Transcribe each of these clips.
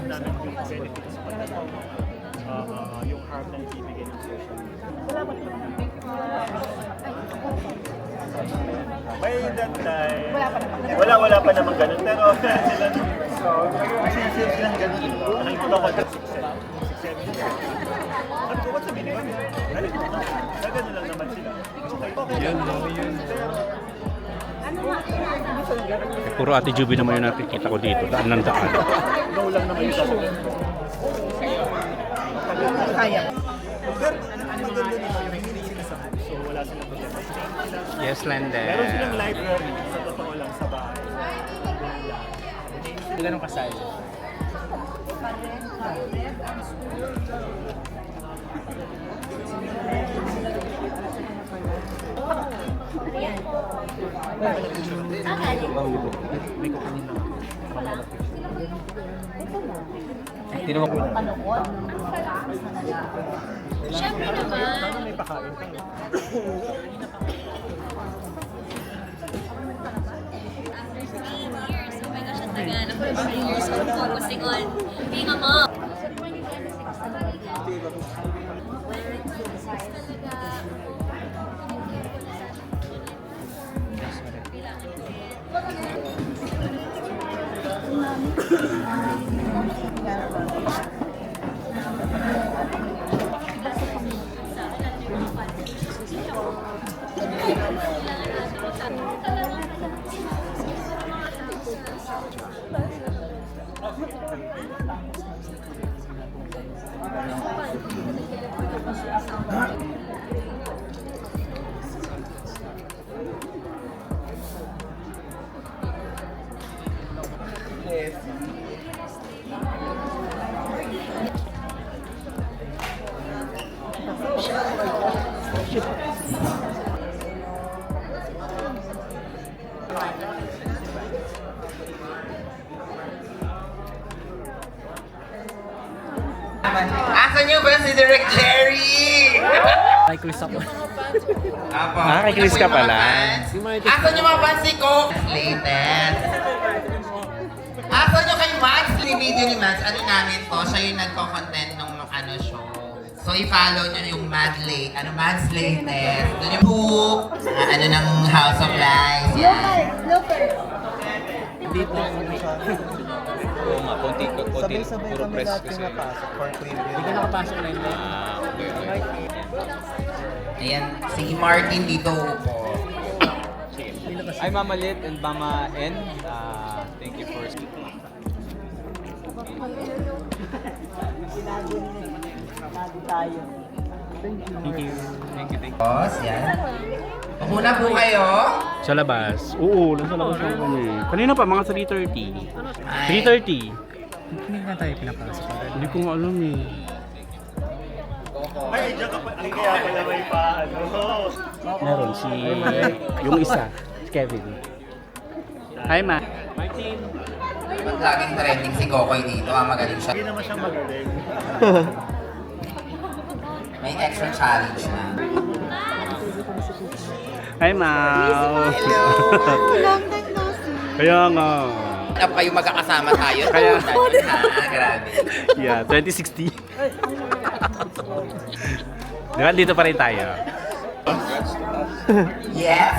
alam namin yung benefits pa yung harm na ibibigay ng social media. By that time, wala pa naman ganun, pero sila sales lang ganun. Nakikita ko 6-7 years. Sabi ko, what's the minimum? Ano ito? Ganun lang naman sila. Okay. Yun. Puro Ate Juby naman yung nakikita ko dito. Daan ng daan. No lang naman yung sasabihin. Kaya. Pero maganda naman yung hindi sila sa book. So wala silang problema. Yes, Lande. Meron silang library sa totoo lang sa bahay. Ganun kasali. Siyempre naman. Sana may pakain ka. After 3 years, oh my gosh, ang tagal. Ako na 3 years of focusing on being a mom. Asan niyo ba si Direk Jerry? Kay Chris ako. Apo. Kay Chris ka pala. Asan niyo mga fans ni Coke? Latest. Asan niyo kay Max? Yung video ni Max, ano namin to? Siya yung nagko-content ng show. So i-follow niyo yung Mads Latest. Doon yung book, ng House of Lies. Yan. Dito. Oo nga, konti, Sabay-sabay puro kami press lahat kasi. yung napasok for preview. Hindi ka nakapasok na yun. Ayan, si Martin dito po. Hi Mama Lit and Mama N. Thank you for Thank you. Boss, yan. Upo na po kayo. Sa labas. Oo, nasa labas lang kami. Kanina pa, mga 3:30. 3:30. Hindi na tayo pinapasok. Hindi ko nga alam eh. Ay, diyan ka pa. Ay, kaya pala may paano. Meron si... yung isa. Si Kevin. Hi, Ma. Martin. Laging trending si Kokoy dito. Magaling siya. Hindi naman siyang magaling. May extra challenge na. Hi, Ma. Hello! Kaya nga. Na kayo magkakasama tayo. Kaya- Grabe. Yeah, 2060. Diba, dito pa rin tayo. Yes!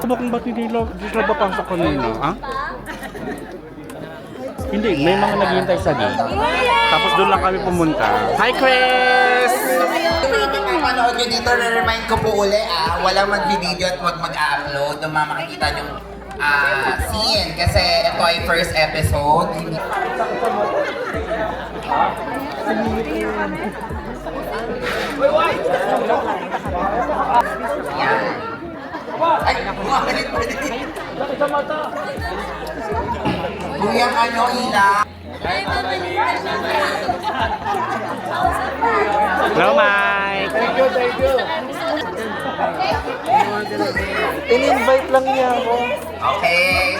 Bakit ba't hindi sila papasok kanina, ha? Hindi, may mga naghihintay sa gate. Tapos doon lang kami pumunta. Hi, Chris! Kung manood nyo dito, na-remind ko po uli, walang mag-video at wag mag-upload. Nung makikita nyo scene. Kasi ito ay first episode. Yan. Ay, bumalik pa din. Kuya, Ila? Hello, Mike! Thank you. In-invite lang niya ako. Okay.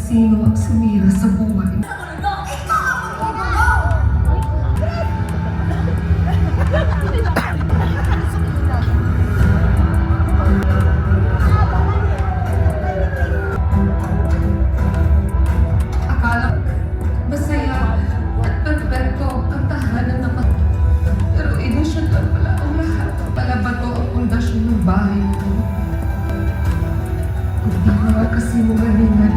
sino ang sumira sa buhay. Akala ko masaya at perfecto ang tahanan ng mga. Pero ilusyon lang pala ang lahat. Pala ba to ang pundasyon ng bahay ko? Kung di naman kasi magalingan.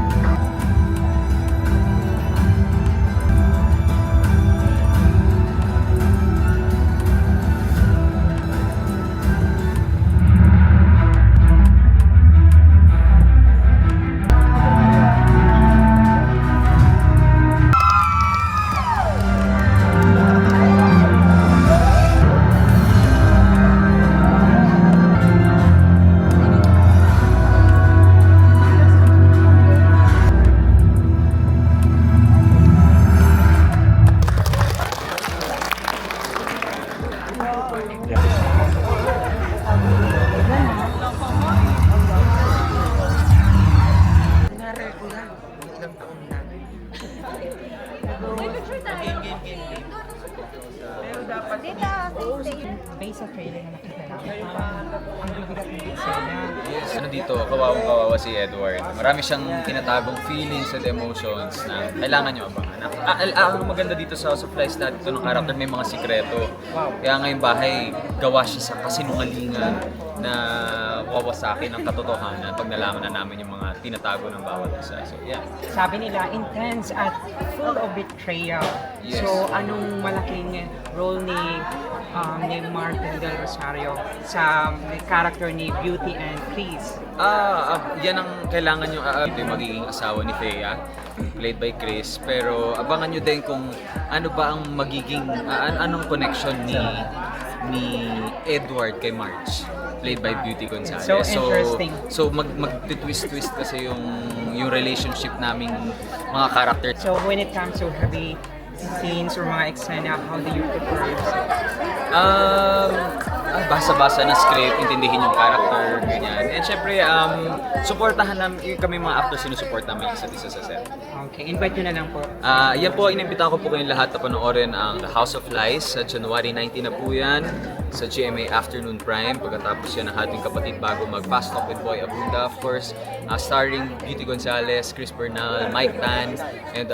Based sa trailer na nakita namin, parang ang bibigat ng eksena. Yes, ano dito, kawawang-kawawa si Edward. Marami siyang tinatagong feelings and emotions na kailangan nyo abangan. Ang maganda dito sa House of Lies na dito ng character may mga sikreto. Kaya ngayong bahay, gawa siya sa kasinungalingan na wawasakin ang katotohanan pag nalaman na namin yung mga tinatago ng bawat isa. So, yeah. Sabi nila, intense at full of betrayal. Yes. So, anong malaking role ni Martin Del Rosario sa character ni Beauty and Chris? Yan ang kailangan nyo. Ito yung magiging asawa ni Thea, played by Chris. Pero abangan nyo din kung ano ba ang magiging, anong connection ni Edward kay Marge, played by Beauty Gonzalez. So interesting. So mag-twist-twist kasi yung relationship naming mga character. So, when it comes to heavy scenes or mga eksena, how do you prepare yourself? Basa-basa ng script, intindihin yung character, ganyan. And syempre, supportahan namin kami mga actors, sinusuport namin isa't isa sa set. Okay, invite nyo na lang po. Yan po, inimbita ko po kayong lahat na panoorin ang The House of Lies sa January 19 na po yan sa GMA Afternoon Prime. Pagkatapos yan ang ating kapatid bago mag-Fast Talk with Boy Abunda. Of course, starring Beauty Gonzalez, Chris Bernal, Mike Tan, and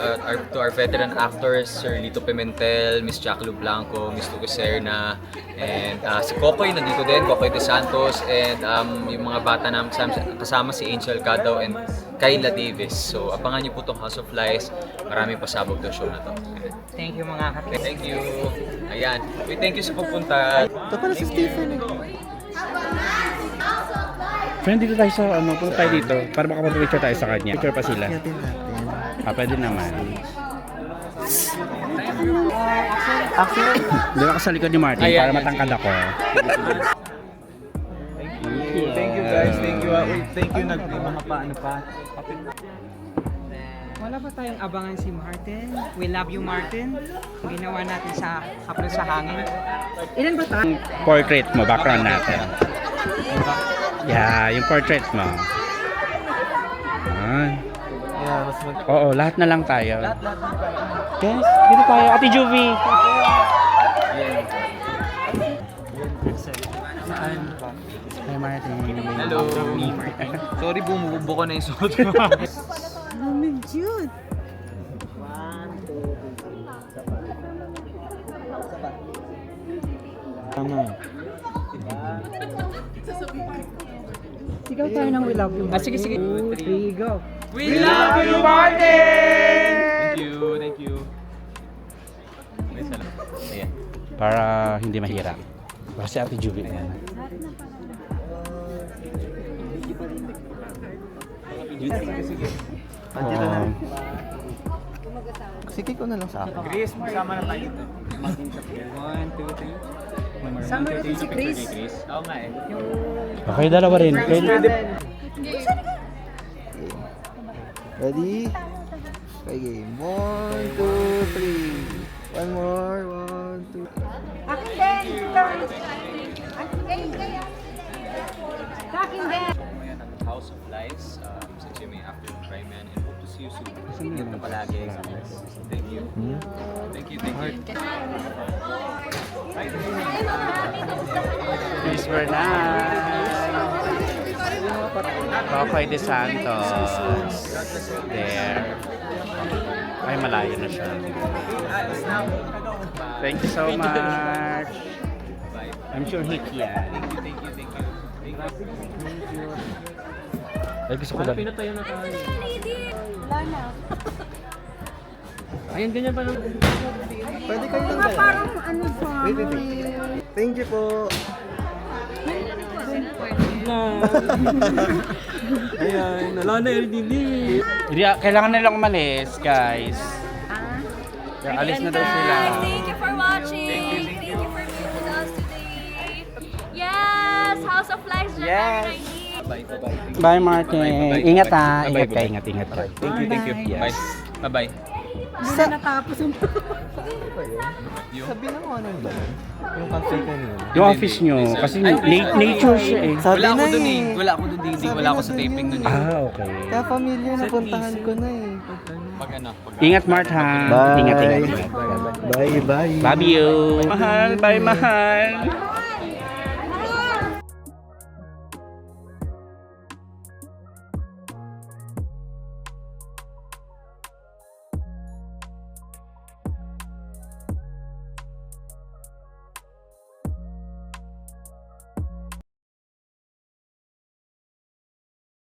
to our veteran actors, Sir Lito Pimentel, Miss Jacqueline Blanco, Miss Tuco Serna, and si Kokoy nandito din, Kokoy De Santos, and yung mga bata namin kasama si Angel Cadaw and Kayla Davis. So, abangan niyo po itong House of Lies. Maraming pasabog ng show na to. Thank you mga kapatid. Thank you. Ayan. Thank you sa pagpunta. Ito pala si Stephen eh. Friend, dito tayo sa punta tayo dito para makapag-picture tayo sa kanya. Picture pa sila. Yatin natin. Pwede naman. Actually, Hindi ako sa likod ni Martin para matangkad ako. thank you guys. Thank you. Thank you mga paano pa. Wala ba tayong abangan si Martin? We love you, Martin. Ang ginawa natin sa Haplo sa Hangin. Ilan ba tayo? Portrait mo, background natin. Yeah, yung portrait mo. Yeah, mas Oo, lahat na lang tayo. Yes, dito tayo. Ate Juvie. Hi Martin. Hello. Sorry, bumububo ko na yung suot mo. tama. Sigaw tayo ng we love you, Martin. Sige, sige. 2, 3, go. We love you, Martin! Thank you, thank you. Ayan. Para hindi mahirap. Para si Ate Juvie. Ayan. Sige ko na lang sa akin. Chris, masama na tayo. 1, 2, 3. Sama natin si Chris. Oo nga eh. Okay, dalawa rin. Pwede. Ready? Okay, game. 1, 2, 3. One more. 1, 2, 3. Akin din! Sa akin din! Mamaya ng House of Lies sa GMA Afternoon Prime yan, and hope to to see you soon. Ingat ka palagi. Thank you. Thank you. Chris Bernal. Papay de Santos. There. Ay, malayo na siya. Thank you so much. I'm sure hit yan. Thank you. Ay, gusto ko lang. Pinatayo na tayo. Wala na. Ayan, ganyan pa lang. Pwede kayo lang dalawa. Parang ano pa. Wait. Thank you po. Ayan, wala na LDD. Kailangan nilang umalis, guys. Kaya alis na daw sila. Thank you for watching. Thank you for being with us today. Yes! House of Lies, January 19. Bye, Martin. Ingat ha. Ingat ka. Thank you. Bye. Bye-bye. Sabi na mo ano ba? Yung cafe kanina. Yung office nyo. Kasi nature siya eh. Sabi Wala ako na dun eh. Wala ako dun ding. Wala ako sa taping nun eh. Ah, okay. Kaya familiar na puntahan ko na eh. Pag ano. Ingat, Mart ha. Bye. Ingat. Bye. Love you. Mahal. Bye, mahal.